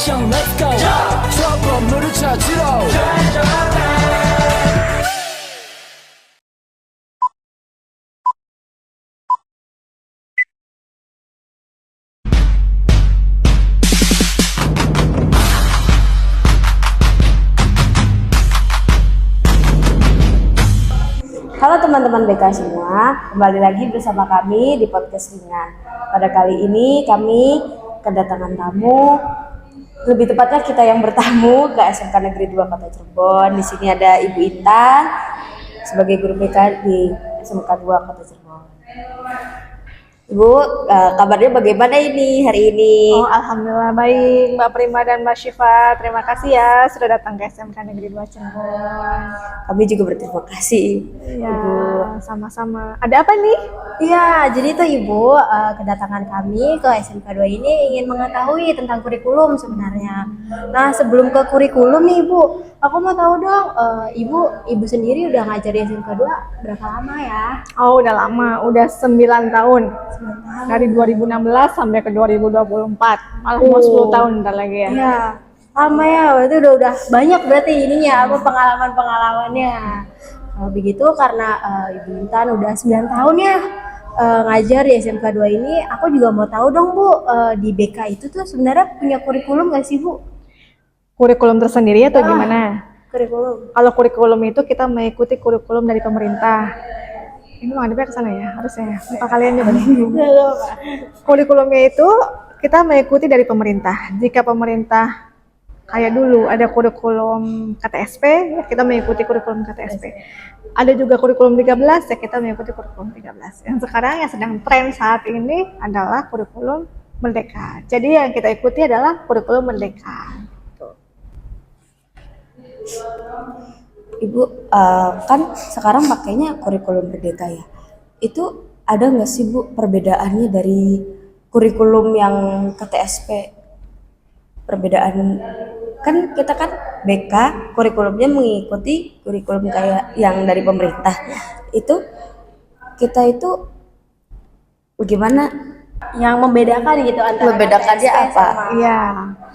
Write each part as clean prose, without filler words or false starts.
액션 let's go 저 건물을 찾으러 Halo teman-teman BK semua, kembali lagi bersama kami di podcast Ringan. Pada kali ini kami kedatangan tamu, lebih tepatnya kita yang bertamu ke SMK Negeri 2 Kota Cirebon. Di sini ada Ibu Intan sebagai guru BK di SMK 2 Kota Cirebon. Ibu, kabarnya bagaimana ini hari ini? Oh, alhamdulillah baik, Mbak Prima dan Mbak Syifa. Terima kasih ya sudah datang ke SMK Negeri 2 Cirebon. Kami juga berterima kasih, Ya, Ibu. sama-sama. Ada apa nih? Iya, jadi tuh Ibu, kedatangan kami ke SMK 2 ini ingin mengetahui tentang kurikulum sebenarnya. Nah, sebelum ke kurikulum nih Ibu, aku mau tahu dong, Ibu sendiri udah ngajar di SMK 2 berapa lama ya? Oh, udah lama, udah 9 tahun. Dari 2016 sampai ke 2024. Malah mau 10 tahun ntar lagi ya. Iya, lama ya, berarti udah banyak berarti ininya, pengalaman-pengalamannya. Kalau begitu karena Ibu Intan udah 9 tahun ya ngajar di SMK 2 ini, aku juga mau tahu dong Bu, di BK itu tuh sebenarnya punya kurikulum nggak sih Bu? Kurikulum tersendiri atau gimana? Kurikulum. Kalau kurikulum itu kita mengikuti kurikulum dari pemerintah. Ini menghadapnya ke sana ya, harusnya. Muka kalian juga nih. Kurikulumnya itu kita mengikuti dari pemerintah. Jika pemerintah kayak dulu ada kurikulum KTSP, ya kita mengikuti kurikulum KTSP. Ada juga kurikulum 13, ya kita mengikuti kurikulum 13. Yang sekarang yang sedang tren saat ini adalah kurikulum Merdeka. Jadi yang kita ikuti adalah kurikulum Merdeka. Ibu, kan sekarang pakainya kurikulum Merdeka ya. Itu ada nggak sih Bu perbedaannya dari kurikulum yang KTSP? Perbedaan kan kita kan BK kurikulumnya mengikuti kurikulum kayak yang dari pemerintah. Itu kita itu bagaimana yang membedakan gitu antara Membedakannya KTSP apa? sama Iya.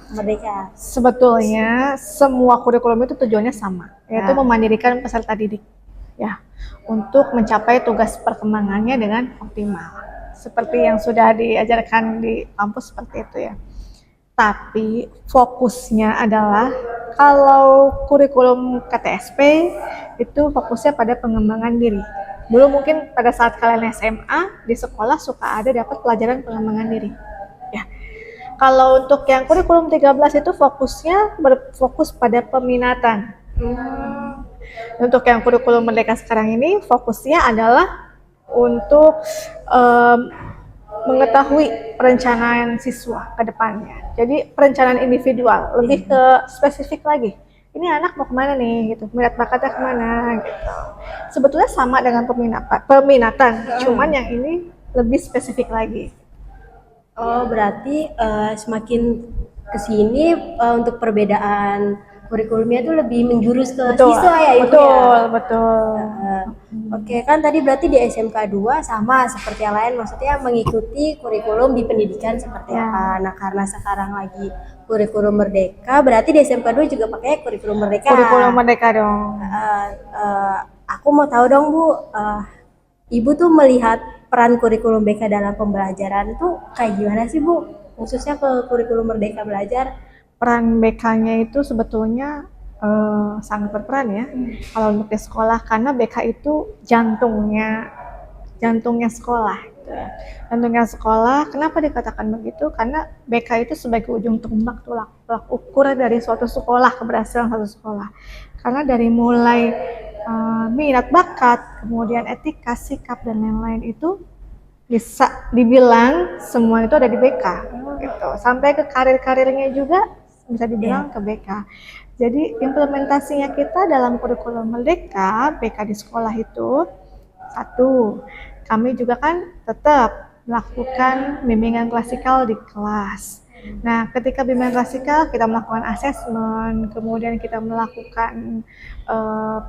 Merdeka? Sebetulnya semua kurikulum itu tujuannya sama, yaitu Ya. memandirikan peserta didik, ya, untuk mencapai tugas perkembangannya dengan optimal, seperti yang sudah diajarkan di kampus seperti itu ya. Tapi fokusnya adalah kalau kurikulum KTSP itu fokusnya pada pengembangan diri. Dulu mungkin pada saat kalian SMA di sekolah suka ada dapat pelajaran pengembangan diri, ya. Kalau untuk yang kurikulum 13 itu fokusnya berfokus pada peminatan. Untuk yang kurikulum Merdeka sekarang ini fokusnya adalah untuk mengetahui perencanaan siswa ke depannya. Jadi perencanaan individual, lebih ke spesifik lagi. Ini anak mau kemana nih, gitu. Minat bakatnya kemana, gitu. Sebetulnya sama dengan peminatan, cuman yang ini lebih spesifik lagi. Oh, berarti semakin kesini untuk perbedaan kurikulumnya itu lebih menjurus ke siswa ya Ibu betul, ya? betul. Oke, kan tadi berarti di SMK 2 sama seperti yang lain, maksudnya mengikuti kurikulum di pendidikan seperti Ya. apa. Nah, karena sekarang lagi kurikulum Merdeka, berarti di SMK 2 juga pakai kurikulum Merdeka. Kurikulum Merdeka dong. Aku mau tahu dong Bu, Ibu tuh melihat peran kurikulum BK dalam pembelajaran tuh kayak gimana sih Bu? Khususnya ke kurikulum Merdeka Belajar. Peran BK-nya itu sebetulnya sangat berperan ya. Kalau untuk di sekolah, karena BK itu jantungnya sekolah. Gitu ya. Jantungnya sekolah. Kenapa dikatakan begitu? Karena BK itu sebagai ujung tombak, tolak ukur dari suatu sekolah, keberhasilan suatu sekolah. Karena dari mulai minat bakat, kemudian etika, sikap dan lain-lain itu bisa dibilang semua itu ada di BK gitu. Sampai ke karir-karirnya juga bisa dibilang ke BK. Jadi implementasinya kita dalam kurikulum Merdeka BK di sekolah itu, satu, kami juga kan tetap melakukan bimbingan klasikal di kelas. Nah, ketika bimbingan klasikal kita melakukan asesmen, kemudian kita melakukan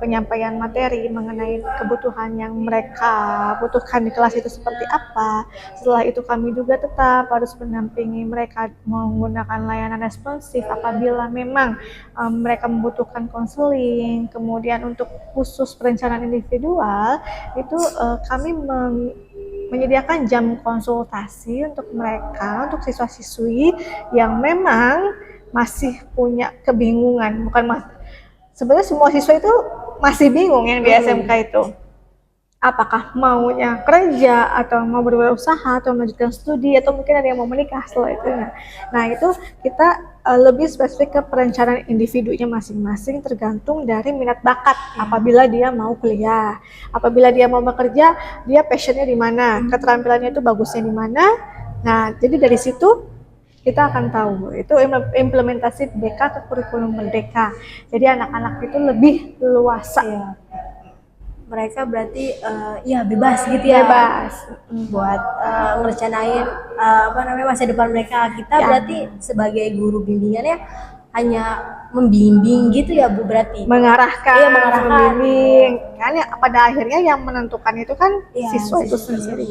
penyampaian materi mengenai kebutuhan yang mereka butuhkan di kelas itu seperti apa. Setelah itu kami juga tetap harus mendampingi mereka menggunakan layanan responsif apabila memang mereka membutuhkan konseling. Kemudian untuk khusus perencanaan individual itu kami menyediakan jam konsultasi untuk mereka, untuk siswa-siswi yang memang masih punya kebingungan. Sebenarnya semua siswa itu masih bingung yang di SMK itu. Apakah maunya kerja atau mau berwirausaha atau melanjutkan studi atau mungkin ada yang mau menikah setelah itu. Nah itu kita lebih spesifik ke perencanaan individunya masing-masing tergantung dari minat bakat. Apabila dia mau kuliah, apabila dia mau bekerja, dia passionnya di mana, keterampilannya itu bagusnya di mana. Nah jadi dari situ kita akan tahu itu implementasi BK ke kurikulum merdeka. Jadi anak-anak itu lebih leluasa. Mereka berarti ya bebas gitu ya, bebas buat ngerencanain masa depan mereka. Kita berarti sebagai guru bimbingannya hanya membimbing gitu ya Bu, berarti mengarahkan, membimbing kan ya, pada akhirnya yang menentukan itu kan siswa itu sendiri.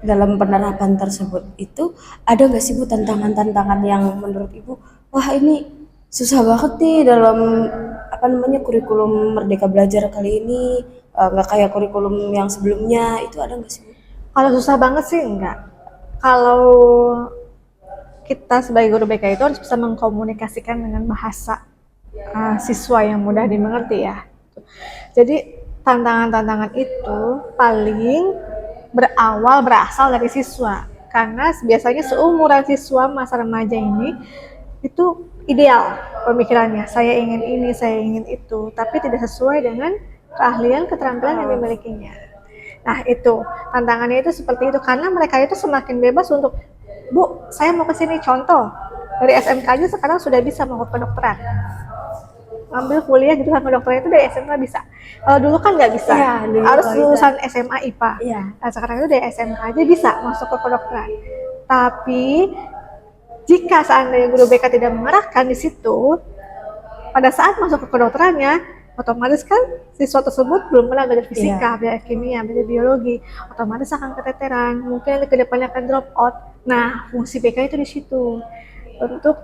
Dalam penerapan tersebut itu ada nggak sih Bu tantangan-tantangan yang menurut Ibu wah ini susah banget nih dalam kurikulum Merdeka Belajar kali ini, nggak kayak kurikulum yang sebelumnya, itu ada nggak sih Bu? Kalau susah banget sih enggak. Kalau kita sebagai guru BK itu harus bisa mengkomunikasikan dengan bahasa siswa yang mudah dimengerti ya. Jadi tantangan-tantangan itu paling berasal dari siswa, karena biasanya seumuran siswa masa remaja ini itu ideal pemikirannya, saya ingin ini, saya ingin itu, tapi tidak sesuai dengan keahlian, keterampilan yang dimilikinya. Nah itu tantangannya itu seperti itu, karena mereka itu semakin bebas untuk, Bu, saya mau ke sini, contoh dari SMK aja sekarang sudah bisa mau ke kedokteran, ambil kuliah jurusan kedokteran itu dari SMK bisa. Kalau dulu kan nggak bisa, harus lulusan SMA IPA. Nah sekarang itu dari SMK aja bisa masuk ke kedokteran. Tapi jika seandainya guru BK tidak mengarahkan di situ, pada saat masuk ke kedokterannya, otomatis kan siswa tersebut belum pernah belajar fisika, belajar kimia, belajar biologi, otomatis akan keteteran, mungkin ke depannya akan drop out. Nah, fungsi BK itu di situ untuk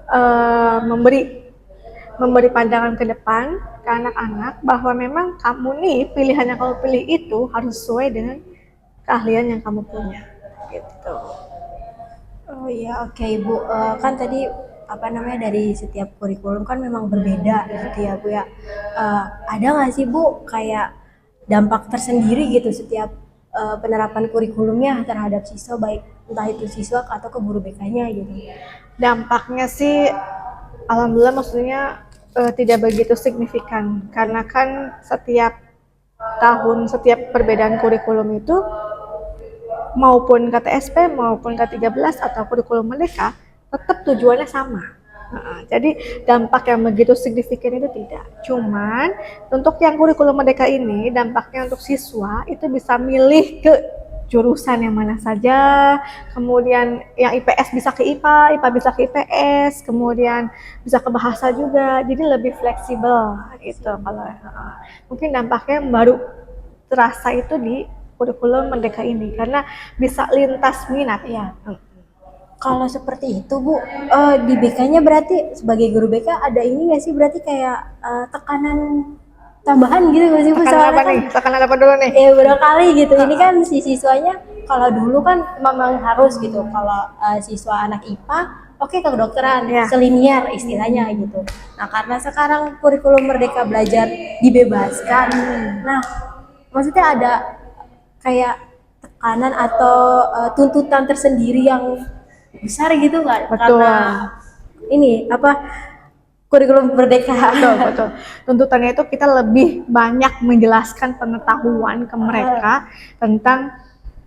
memberi pandangan ke depan ke anak-anak bahwa memang kamu nih pilihan yang kamu pilih itu harus sesuai dengan keahlian yang kamu punya. Gitu. Oh iya, oke Bu. Kan tadi dari setiap kurikulum kan memang berbeda gitu ya Bu ya. Ada nggak sih Bu kayak dampak tersendiri gitu setiap penerapan kurikulumnya terhadap siswa, baik entah itu siswa atau ke guru BK-nya gitu? Dampaknya sih alhamdulillah maksudnya tidak begitu signifikan, karena kan setiap tahun, setiap perbedaan kurikulum itu maupun KTSP maupun K13 atau kurikulum merdeka tetap tujuannya sama. Jadi dampak yang begitu signifikan itu tidak. Cuman untuk yang kurikulum merdeka ini dampaknya untuk siswa itu bisa milih ke jurusan yang mana saja, kemudian yang IPS bisa ke IPA, IPA bisa ke IPS, kemudian bisa ke bahasa juga, jadi lebih fleksibel gitu. Kalau mungkin dampaknya baru terasa itu di kurikulum merdeka ini karena bisa lintas minat ya. Kalau seperti itu Bu, di BK-nya berarti sebagai guru BK ada ini nggak sih, berarti kayak tekanan tambahan gitu nggak sih Bu? Tekanan apa nih? Tekanan apa dulu nih? Ya barangkali gitu. Ini kan si siswanya kalau dulu kan memang harus gitu. Kalau siswa anak IPA, oke ke kedokteran, selinier istilahnya gitu. Nah karena sekarang kurikulum Merdeka Belajar dibebaskan, nah maksudnya ada kayak tekanan atau tuntutan tersendiri yang besar gitu nggak? Betul. Karena ini kurikulum merdeka. Betul. Tuntutannya itu kita lebih banyak menjelaskan pengetahuan ke mereka tentang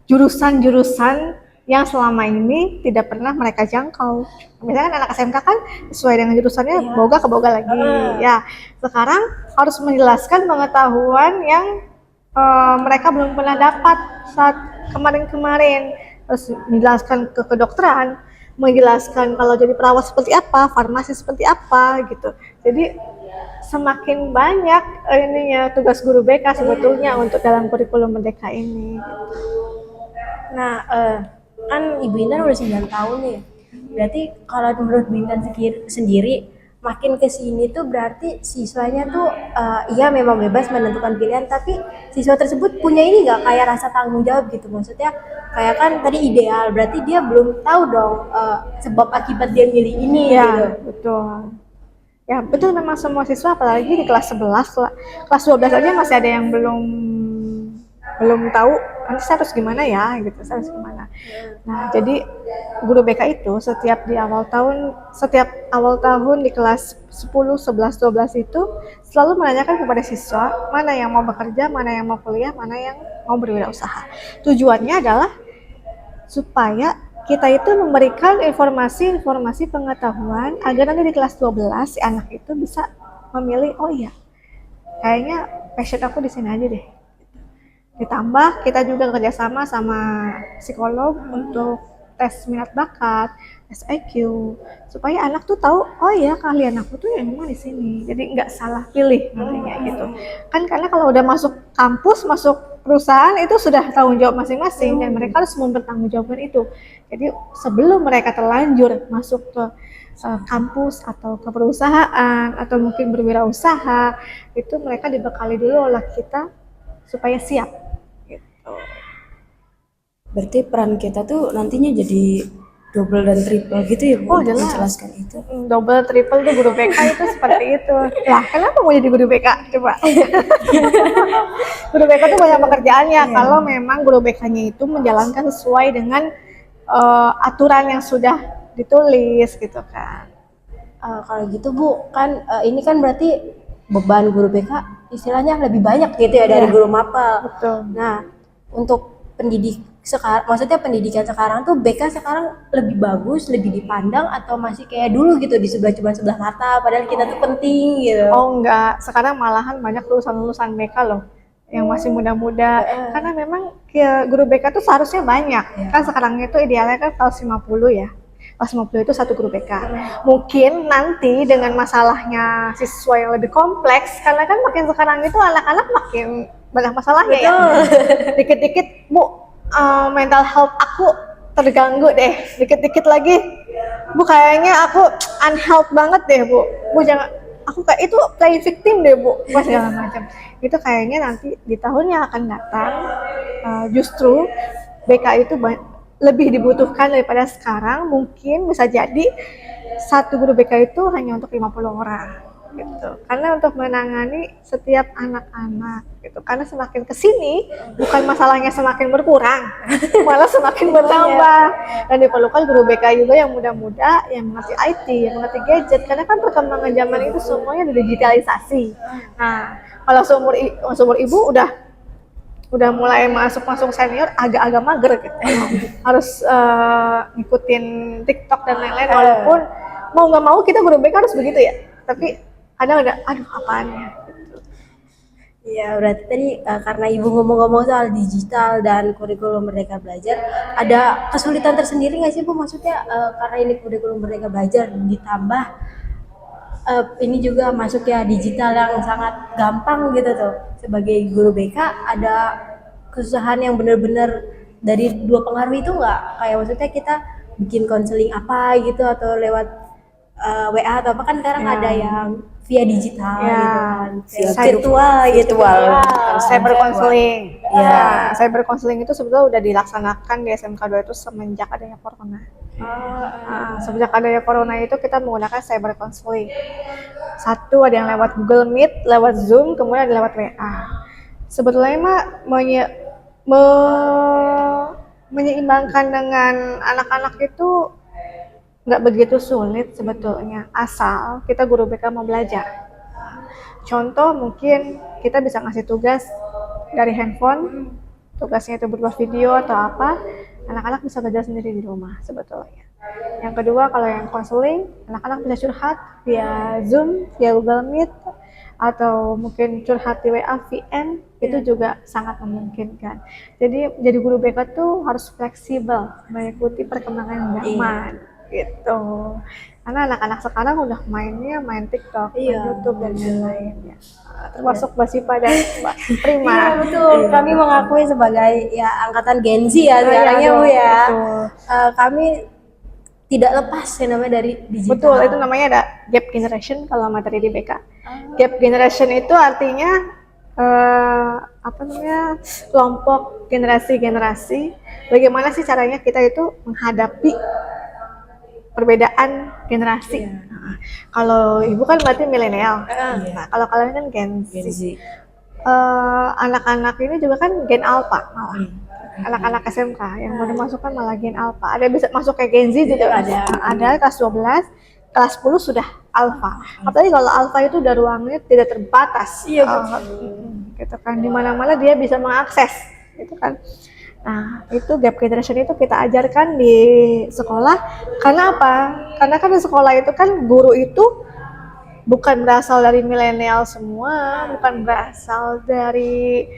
jurusan-jurusan yang selama ini tidak pernah mereka jangkau. Misalkan anak SMK kan sesuai dengan jurusannya boga ke boga lagi. Ya, sekarang harus menjelaskan pengetahuan yang mereka belum pernah dapat saat kemarin-kemarin. terus menjelaskan ke kedokteran, menjelaskan kalau jadi perawat seperti apa, farmasi seperti apa gitu. Jadi semakin banyak ininya tugas guru BK sebetulnya untuk dalam kurikulum Merdeka ini. Nah, kan Ibu Intan udah 9 tahun nih. Berarti kalau menurut Bu Intan sendiri, makin ke sini tuh berarti siswanya tuh iya memang bebas menentukan pilihan, tapi siswa tersebut punya ini nggak kayak rasa tanggung jawab gitu. Maksudnya kayak kan tadi ideal, berarti dia belum tahu dong sebab akibat dia milih ini Ya, gitu. betul. Ya, betul memang semua siswa apalagi di kelas 11, kelas 12 aja masih ada yang belum tahu nanti saya harus gimana ya gitu, saya harus gimana. Nah, jadi guru BK itu setiap awal tahun di kelas 10, 11, 12 itu selalu menanyakan kepada siswa mana yang mau bekerja, mana yang mau kuliah, mana yang mau berwirausaha. Tujuannya adalah supaya kita itu memberikan informasi pengetahuan agar nanti di kelas 12 si anak itu bisa memilih, oh iya kayaknya passion aku di sini aja deh. Ditambah kita juga kerjasama sama psikolog untuk tes minat bakat, tes IQ, supaya anak tuh tahu, oh ya keahlian aku tuh memang di sini. Jadi nggak salah pilih nantinya gitu. Kan karena kalau udah masuk kampus, masuk perusahaan itu sudah tanggung jawab masing-masing dan mereka harus mempertanggungjawabkan itu. Jadi sebelum mereka terlanjur masuk ke kampus atau ke perusahaan atau mungkin berwirausaha, itu mereka dibekali dulu oleh kita supaya siap. Berarti peran kita tuh nantinya jadi double dan triple gitu ya Bu, Oh, untuk jelas. menjelaskan itu. Double triple tuh guru BK itu seperti itu. Lah, kenapa mau jadi guru BK? Coba. Guru BK tuh banyak pekerjaannya. Kalau memang guru BK-nya itu menjalankan sesuai dengan aturan yang sudah ditulis gitu kan. Kalau gitu Bu, kan ini kan berarti beban guru BK istilahnya lebih banyak gitu ya dari Iya. guru mapel. Betul. Nah, untuk maksudnya pendidikan sekarang tuh BK sekarang lebih bagus, lebih dipandang atau masih kayak dulu gitu cuma sebelah mata padahal kita tuh penting gitu. Oh enggak, sekarang malahan banyak lulusan-lulusan BK loh yang masih muda-muda. Karena memang guru BK tuh seharusnya banyak. Kan sekarang itu idealnya kan kelas 50 ya. Kelas 50 itu satu guru BK. Mungkin nanti dengan masalahnya siswa yang lebih kompleks, karena kan makin sekarang itu anak-anak makin banyak masalahnya ya. Dikit-dikit, Bu, mental health aku terganggu deh. Dikit-dikit lagi, Bu kayaknya aku unhealth banget deh, Bu. Bu jangan, aku kayak itu play victim deh, Bu. Wah, segala macam. Itu kayaknya nanti di tahun yang akan datang justru BK itu lebih dibutuhkan daripada sekarang. Mungkin bisa jadi satu guru BK itu hanya untuk 50 orang gitu. Karena untuk menangani setiap anak-anak gitu. Karena semakin kesini bukan masalahnya semakin berkurang, malah semakin bertambah. Dan diperlukan guru BK juga yang muda-muda, yang mengerti IT, yang mengerti gadget. Karena kan perkembangan zaman itu semuanya digitalisasi. Nah, kalau seumur ibu udah mulai masuk senior, agak-agak mager gitu. Harus ngikutin TikTok dan lain-lain. Walaupun mau nggak mau kita guru BK harus begitu ya. Tapi kadang ada, aduh apaan ya. Iya, berarti tadi karena Ibu ngomong-ngomong soal digital dan kurikulum Merdeka Belajar, ada kesulitan tersendiri nggak sih Bu? Maksudnya karena ini kurikulum Merdeka Belajar ditambah ini juga masuk ya digital yang sangat gampang gitu tuh. Sebagai guru BK ada kesusahan yang benar-benar dari dua pengaruh itu nggak? Kayak maksudnya kita bikin konseling apa gitu atau lewat WA atau apa kan sekarang ada yang via digital Ya, gitu kan, via cyber- virtual gitu. Cyber counseling. Ya. Cyber counseling itu sebetulnya udah dilaksanakan di SMK 2 itu semenjak adanya corona. Semenjak adanya corona itu kita menggunakan cyber counseling. Satu ada yang lewat Google Meet, lewat Zoom, kemudian ada lewat WA. Sebetulnya mah menyeimbangkan dengan anak-anak itu nggak begitu sulit sebetulnya, asal kita guru BK mau belajar. Contoh mungkin kita bisa ngasih tugas dari handphone, tugasnya itu berupa video atau apa, anak-anak bisa belajar sendiri di rumah sebetulnya. Yang kedua, kalau yang konseling, anak-anak bisa curhat via Zoom, via Google Meet, atau mungkin curhat di WA VN itu juga sangat memungkinkan. Jadi guru BK tuh harus fleksibel mengikuti perkembangan zaman gitu. Karena anak-anak sekarang udah main TikTok, main YouTube dan lain-lain ya. Termasuk Mbak Sipa dan Mbak Prima. Iya betul. Kami mengakui sebagai ya angkatan Gen Z ya sekarang ya Bu ya. Kami tidak lepas ya namanya dari digital. Betul, itu namanya ada gap generation kalau materi di BK. Gap generation itu artinya apa namanya, kelompok generasi-generasi. Bagaimana sih caranya kita itu menghadapi perbedaan generasi. Nah, kalau ibu kan berarti milenial. Nah, kalau kalian kan Gen Z. Anak-anak ini juga kan Gen Alpha malah. Anak-anak SMK yang baru masuk kan malah Gen Alpha. Ada bisa masuk ke Gen Z juga ada kelas 12, kelas 10 sudah Alpha. Apalagi kalau Alpha itu udah ruangnya tidak terbatas. Iya gitu kan, di mana-mana dia bisa mengakses gitu kan. Nah, itu gap generation itu kita ajarkan di sekolah. Karena apa? Karena kan di sekolah itu kan guru itu bukan berasal dari milenial semua, bukan berasal dari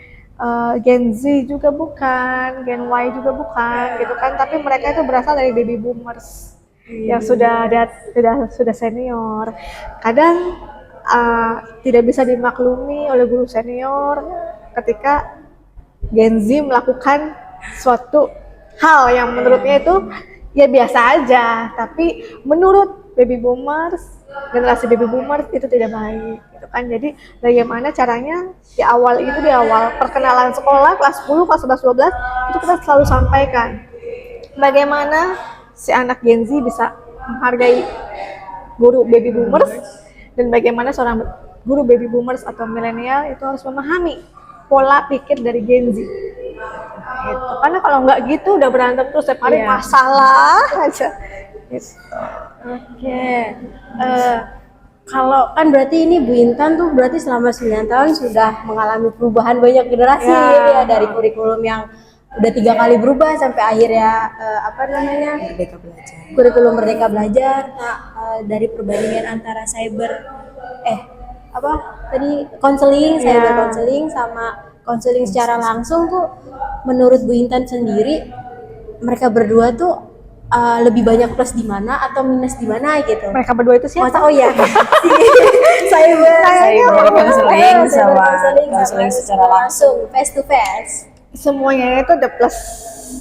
Gen Z juga bukan, Gen Y juga bukan, gitu kan. Tapi mereka itu berasal dari baby boomers yang sudah senior. Kadang tidak bisa dimaklumi oleh guru senior ketika Gen Z melakukan suatu hal yang menurutnya itu ya biasa aja, tapi menurut baby boomers, generasi baby boomers itu tidak baik gitu kan. Jadi bagaimana caranya di awal perkenalan sekolah kelas 10, kelas 11, 12 itu kita selalu sampaikan bagaimana si anak Gen Z bisa menghargai guru baby boomers dan bagaimana seorang guru baby boomers atau milenial itu harus memahami pola pikir dari Gen Z. Gitu. Karena kalau nggak gitu udah berantem terus setiap hari masalah aja. Gitu. Oke. Kalau kan berarti ini Bu Intan tuh berarti selama 9 tahun sudah mengalami perubahan banyak generasi ya, dari kurikulum yang udah 3 kali berubah sampai akhirnya kurikulum Merdeka Belajar. Nah, dari perbandingan antara cyber counseling sama konseling secara langsung tuh menurut Bu Intan sendiri mereka berdua tuh lebih banyak plus di mana atau minus di mana gitu? Mereka berdua itu siapa? Oh ya, cyber konseling sama konseling secara langsung, face to face. Semuanya itu ada plus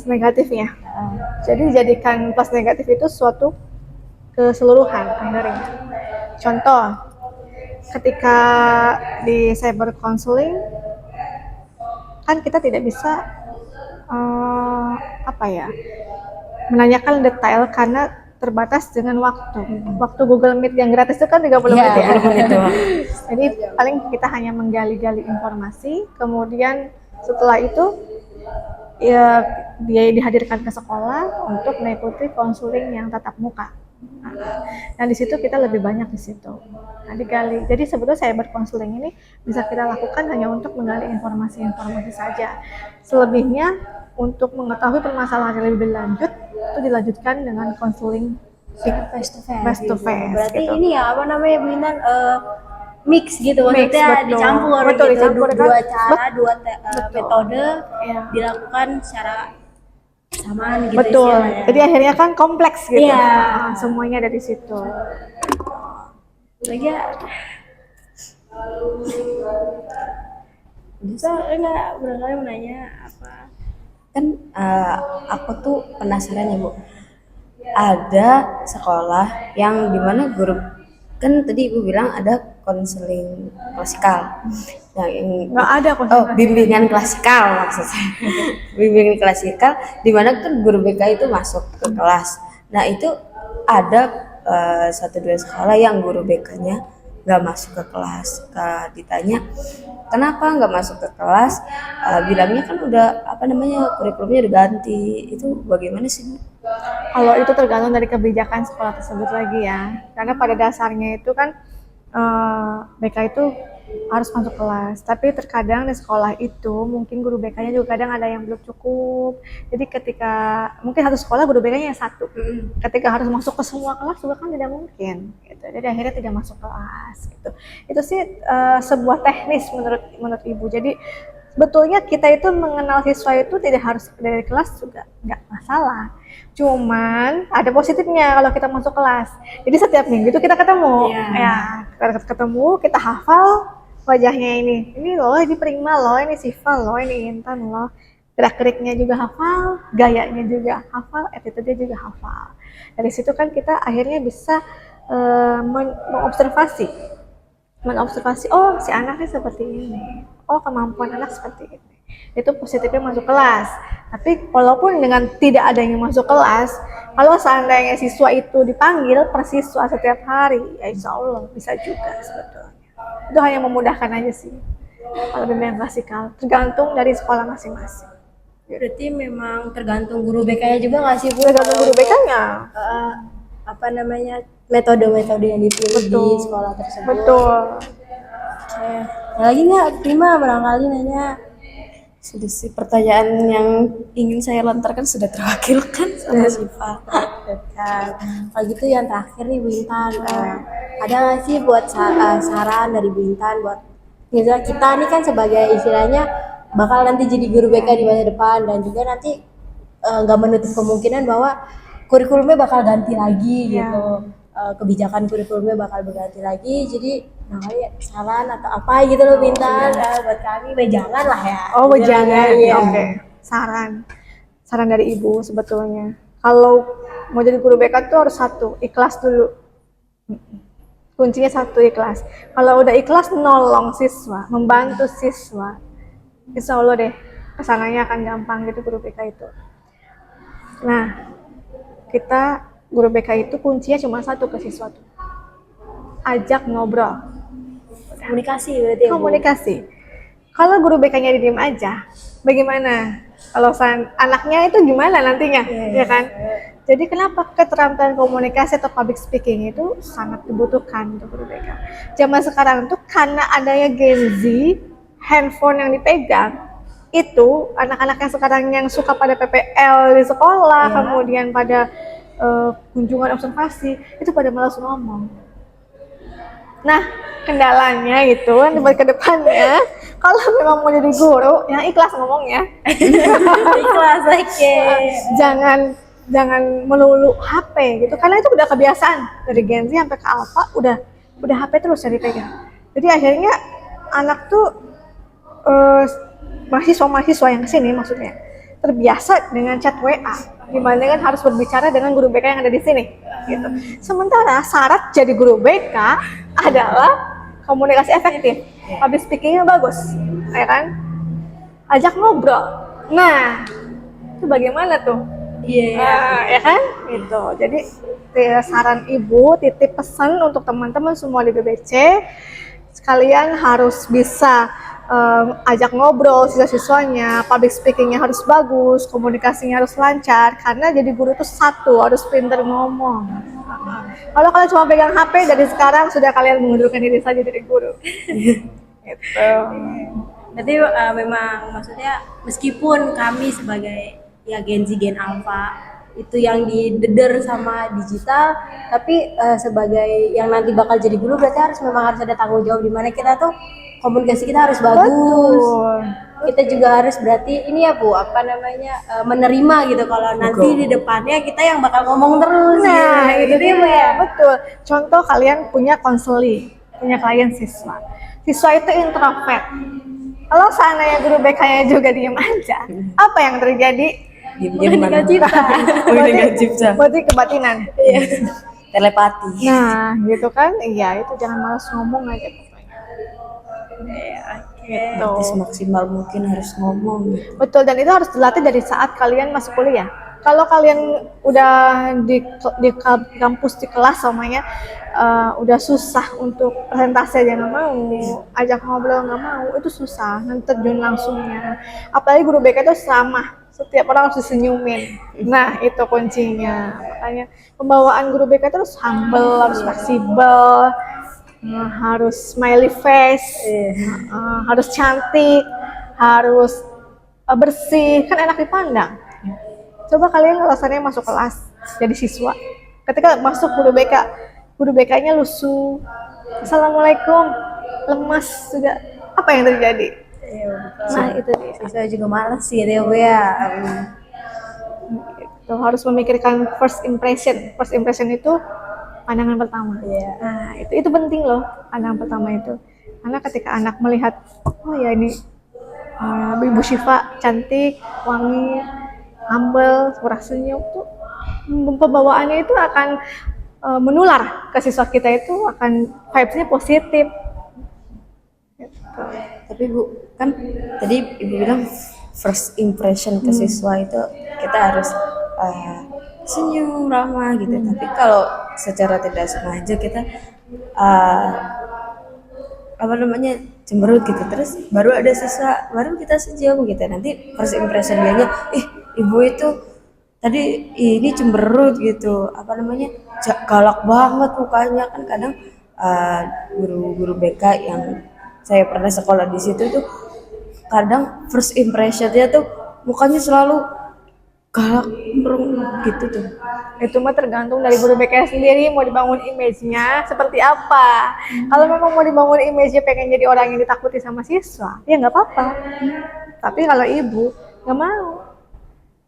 negatifnya. Jadi jadikan plus negatif itu suatu keseluruhan akhirnya. Contoh, ketika di cyber counseling kan kita tidak bisa menanyakan detail karena terbatas dengan waktu. Waktu Google Meet yang gratis itu kan 30 menit ya. Jadi paling kita hanya menggali-gali informasi, kemudian setelah itu ya dia dihadirkan ke sekolah untuk mengikuti konseling yang tatap muka. Nah di situ kita lebih banyak di situ. Nah, digali. Jadi sebetulnya cyber counseling ini bisa kita lakukan hanya untuk menggali informasi-informasi saja. Selebihnya untuk mengetahui permasalahan yang lebih lanjut itu dilanjutkan dengan konseling face to face. Berarti gitu. ini ya apa namanya Bu Intan mix gitu, maksudnya dicampur dua cara, dua metode dilakukan secara bersamaan gitu. Betul. Ya. Jadi akhirnya kan kompleks gitu. Iya. Semuanya dari situ. Lagi ya. Bisa enggak barangkali mau nanya apa? Kan aku tuh penasaran ya Bu, ada sekolah yang dimana guru, kan tadi Ibu bilang ada konseling klasikal, yang nggak ada konseling bimbingan klasikal maksud saya. Bimbingan klasikal dimana kan guru BK itu masuk ke kelas. Nah itu ada 1-2 sekolah yang guru BK-nya nggak masuk ke kelas. Ditanya kenapa nggak masuk ke kelas, bilangnya kan udah kurikulumnya udah ganti. Itu bagaimana sih Bu? Kalau itu tergantung dari kebijakan sekolah tersebut lagi ya, karena pada dasarnya itu kan BK itu harus masuk kelas. Tapi terkadang di sekolah itu mungkin guru BK-nya juga kadang ada yang belum cukup. Jadi ketika mungkin satu sekolah guru BK-nya satu, ketika harus masuk ke semua kelas juga kan tidak mungkin. Gitu. Jadi akhirnya tidak masuk kelas. Gitu. Itu sih sebuah teknis menurut ibu. Jadi sebetulnya kita itu mengenal siswa itu tidak harus dari kelas juga nggak masalah. Cuman ada positifnya kalau kita masuk kelas. Jadi setiap minggu itu kita ketemu, ya ketemu kita hafal wajahnya ini loh, ini Prima loh, ini Siva loh, ini Intan loh. Gerak-geriknya juga hafal, gayanya juga hafal, attitude-nya juga hafal. Dari situ kan kita akhirnya bisa mengobservasi, oh si anaknya seperti ini, oh kemampuan anak seperti ini. Itu positifnya masuk kelas. Tapi walaupun dengan tidak adanya masuk kelas, kalau seandainya siswa itu dipanggil per siswa setiap hari, ya insya Allah bisa juga sebetulnya. Itu hanya memudahkan aja sih. Kalau bimbingan klasikal, tergantung dari sekolah masing-masing. Berarti memang tergantung guru BK-nya juga nggak sih, Bu? Tergantung guru BK-nya. Apa namanya, metode-metode yang dipilih di sekolah tersebut. Betul. Oke. Lagi nggak, Prima barangkali nanya? Sudah sih, pertanyaan yang ingin saya lontarkan sudah terwakilkan sama Siva. Kalau gitu yang terakhir nih Bu Intan, ada nggak sih buat saran dari Bu Intan buat misalnya kita nih kan sebagai istilahnya bakal nanti jadi guru BK di masa depan, dan juga nanti nggak menutup kemungkinan bahwa kurikulumnya bakal ganti lagi gitu. Kebijakan kurikulumnya bakal berganti lagi, jadi saran atau apa gitu loh Bintan, buat kami, jangan lah ya. Oh, jangan. Iya. Oke. Saran dari ibu sebetulnya. Kalau mau jadi guru BK tuh harus satu, ikhlas dulu. Kuncinya satu, ikhlas. Kalau udah ikhlas, nolong siswa, membantu siswa, insya Allah deh kesananya akan gampang gitu guru BK itu. Nah, kita guru BK itu kuncinya cuma satu ke siswa tuh, ajak ngobrol, Komunikasi berarti ya, Bu? komunikasi. Kalau guru BK-nya diem aja, bagaimana kalau anaknya itu gimana nantinya, ya kan? Jadi kenapa keterampilan komunikasi atau public speaking itu sangat dibutuhkan untuk guru BK. Zaman sekarang tuh karena adanya Gen Z, handphone yang dipegang, itu anak-anak yang sekarang yang suka pada PPL di sekolah, kemudian pada kunjungan observasi, itu pada malas ngomong. Nah, kendalanya itu buat ke depannya, kalau memang mau jadi guru, yang ikhlas ngomongnya. Ikhlas, oke. Jangan melulu HP gitu, karena itu udah kebiasaan dari Gen Z sampai ke Alpha, udah HP terus yang dipegang. Jadi akhirnya anak tuh mahasiswa yang kesini maksudnya terbiasa dengan chat WA, dibandingkan harus berbicara dengan guru BK yang ada di sini gitu. Sementara syarat jadi guru BK adalah komunikasi efektif, public speaking-nya bagus, ya kan? Ajak ngobrol. Nah, itu bagaimana tuh? Ya kan? Gitu. Jadi saran ibu, titip pesan untuk teman-teman semua di BBC, sekalian harus bisa ajak ngobrol siswa-siswanya, public speaking-nya harus bagus, komunikasinya harus lancar, karena jadi guru itu satu, harus pintar ngomong. Kalau kalian cuma pegang HP, dari sekarang sudah kalian mengundurkan diri saja dari guru. Gitu. Berarti memang maksudnya meskipun kami sebagai ya Gen Z, Gen Alpha itu yang dideder sama digital, tapi sebagai yang nanti bakal jadi guru berarti memang harus ada tanggung jawab, di mana kita tuh komunikasi kita harus bagus. Betul. Kita juga harus berarti ini ya Bu, menerima gitu kalau nanti di depannya kita yang bakal ngomong terus. Nah, gitu itu Bu ya. betul. Contoh kalian punya konseling, punya klien siswa. Siswa itu introvert. Kalau seandainya guru BK-nya juga diem aja, apa yang terjadi? Diem-diem mana? Berarti kebatinan. Telepati. Nah, gitu kan? Iya, itu jangan malas ngomong aja pokoknya. Gitu. Semaksimal mungkin harus ngomong. Betul, dan itu harus dilatih dari saat kalian masuk kuliah. Kalau kalian udah di kampus, di kelas semuanya udah susah untuk presentasi aja nggak mau, ajak ngobrol nggak mau, itu susah, nanti terjun langsungnya. Apalagi guru BK itu sama, setiap orang harus disenyumin. Nah, itu kuncinya. Makanya pembawaan guru BK itu harus humble, harus fleksibel, harus smiley face, harus cantik, harus bersih, kan enak dipandang. Coba kalian rasanya masuk kelas jadi siswa, ketika masuk guru BK-nya lusuh, assalamualaikum, lemas juga, apa yang terjadi? Nah itu dia. Siswa juga malas sih gitu ya. Itu harus memikirkan first impression. First impression itu pandangan pertama. Nah itu penting loh, pandangan pertama itu. Karena ketika anak melihat, oh ya ini Ibu Syifa cantik, wangi, humble, murah senyum tuh, pembawaannya itu akan menular ke siswa kita, itu akan vibes-nya positif. Tapi Bu, kan tadi Ibu bilang first impression ke siswa itu kita harus senyum, ramah gitu. Tapi kalau secara tidak sengaja kita apa namanya cemberut gitu, terus baru ada siswa baru kita senyum gitu, nanti first impression dianya, ibu itu tadi ini cemberut gitu, apa namanya galak banget mukanya. Kan kadang guru-guru BK yang saya pernah sekolah di situ tuh kadang first impressionnya tuh mukanya selalu galak merung gitu tuh. Itu mah tergantung dari guru BK sendiri mau dibangun image-nya seperti apa. Kalau memang mau dibangun image-nya pengen jadi orang yang ditakuti sama siswa, ya nggak apa-apa. Tapi kalau ibu nggak mau,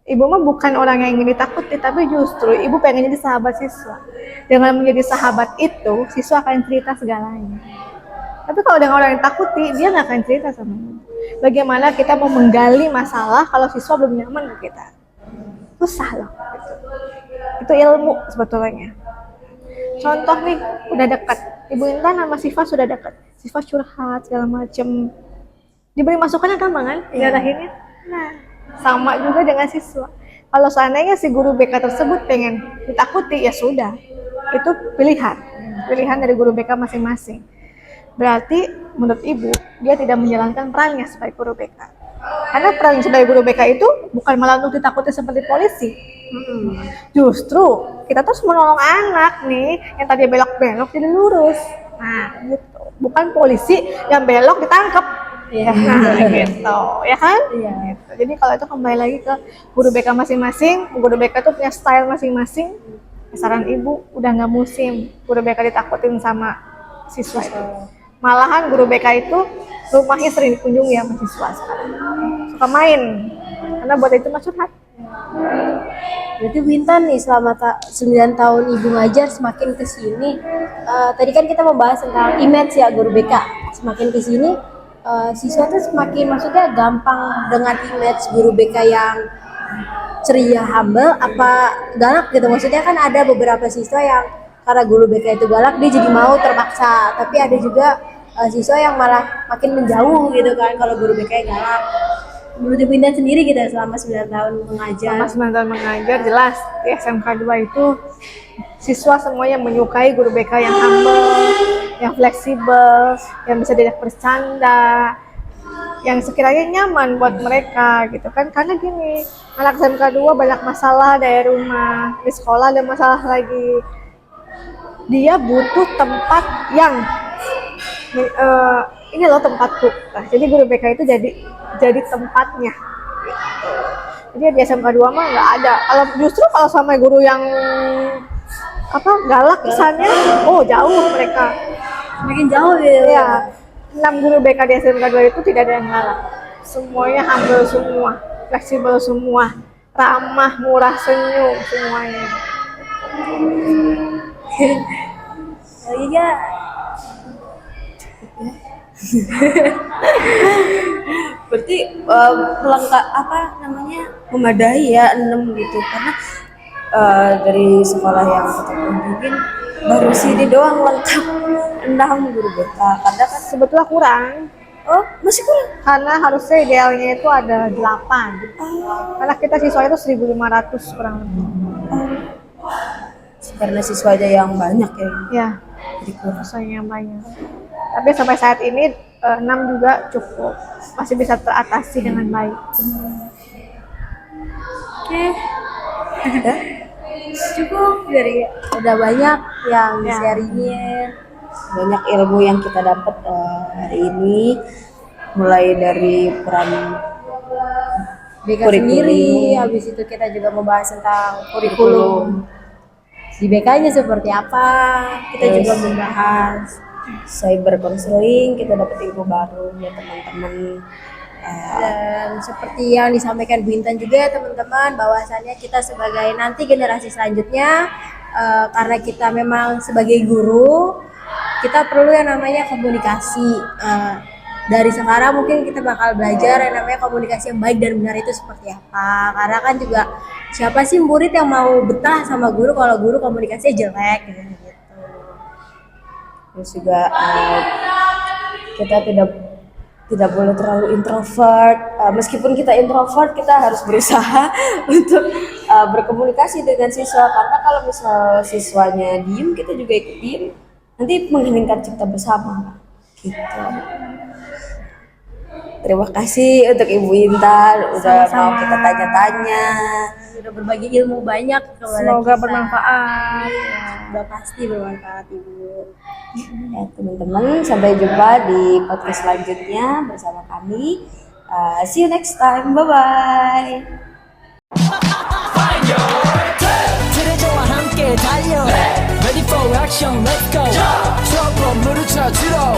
ibu mah bukan orang yang ingin ditakuti, tapi justru ibu pengen jadi sahabat siswa. Dengan menjadi sahabat itu, siswa akan cerita segalanya. Tapi kalau dengan orang yang takuti, dia nggak akan cerita sama ibu. Bagaimana kita mau menggali masalah kalau siswa belum nyaman ke kita? Susah loh. Itu ilmu sebetulnya. Contoh nih, udah dekat. Ibu Intan sama Syifa sudah dekat. Syifa curhat segala macem. Diberi masukannya gampang kan? Diarahinnya. Nah, sama juga dengan siswa. Kalau seandainya si guru BK tersebut pengen ditakuti, ya sudah. Itu pilihan. Pilihan dari guru BK masing-masing. Berarti menurut ibu, dia tidak menjalankan perannya sebagai guru BK. Karena peran sebagai guru BK itu bukan malah untuk ditakuti seperti polisi. Justru kita terus menolong anak nih yang tadi belok-belok jadi lurus. Nah, gitu. Bukan polisi yang belok ditangkap. Nah, gitu, ya kan? Gitu. Jadi kalau itu kembali lagi ke guru BK masing-masing. Guru BK itu punya style masing-masing. Saran ibu, udah nggak musim guru BK ditakutin sama siswa itu. Malahan guru BK itu rumahnya sering dikunjungi sama siswa sekarang. Suka main, karena buat itu mah curhat. Berarti Bu Intan nih selama 9 tahun ibu ngajar semakin kesini, tadi kan kita membahas tentang image ya guru BK. Semakin kesini siswa tuh semakin maksudnya gampang dengan image guru BK yang ceria, humble, apa galak gitu. Maksudnya kan ada beberapa siswa yang karena guru BK itu galak dia jadi mau terpaksa, tapi ada juga siswa yang malah makin menjauh gitu kan kalau guru BK galak. Menurut Ibu Intan sendiri gitu selama 9 tahun mengajar. Selama 9 tahun mengajar, jelas di SMK 2 itu siswa semuanya menyukai guru BK yang humble, yang fleksibel, yang bisa diajak bercanda, yang sekiranya nyaman buat mereka gitu kan. Karena gini, anak SMK 2 banyak masalah dari rumah, di sekolah ada masalah lagi. Dia butuh tempat yang ini loh tempatku. Nah, jadi guru BK itu jadi tempatnya. Gitu. Jadi di SMK 2 mah nggak ada. Kalau sama guru yang galak kesannya, oh jauh mereka. Semakin jauh gitu. Ya. 6 guru BK di SMK 2 itu tidak ada yang galak. Semuanya humble semua, fleksibel semua, ramah, murah senyum semuanya. Iya. Berarti melengkap memadai ya 6 gitu, karena dari sekolah yang ketemu mungkin baru sini doang lengkap 6 guru BK. Karena kan Sebetulnya kurang. oh masih kurang. Karena harusnya idealnya itu ada 8. Karena kita siswa itu 1.500 kurang lebih. Karena siswa aja yang banyak ya. Ya, Jadi kurang. siswanya banyak. Tapi sampai saat ini 6 juga cukup. Masih bisa teratasi dengan baik. Oke. Cukup dari udah banyak yang Ya. sharingnya. banyak ilmu yang kita dapat hari ini, mulai dari peran BK kurikulum. sendiri, habis itu kita juga membahas tentang kurikulum di BK-nya seperti apa, kita Terus juga membahas cyber counseling, kita dapat ilmu baru ya teman-teman. dan seperti yang disampaikan Bu Intan juga teman-teman, bahwasannya kita sebagai nanti generasi selanjutnya, karena kita memang sebagai guru, kita perlu yang namanya komunikasi. Dari sekarang mungkin kita bakal belajar yang namanya komunikasi yang baik dan benar itu seperti apa, karena kan juga siapa sih murid yang mau betah sama guru kalau guru komunikasinya jelek gitu. Terus juga kita tidak boleh terlalu introvert. Meskipun kita introvert, kita harus berusaha untuk berkomunikasi dengan siswa, karena kalau misal siswanya diem, kita juga ikut diem, nanti mengheningkan cipta bersama gitu. Terima kasih untuk Ibu Intan udah mau kita tanya-tanya. Sudah berbagi ilmu banyak kepada Semoga kita. bermanfaat. Sudah pasti bermanfaat Ibu. Ya teman-teman, sampai jumpa di podcast selanjutnya bersama kami. See you next time. Bye bye. 트레저와 함께 달려 Ready for action, let's go 추억 건물을 찾으러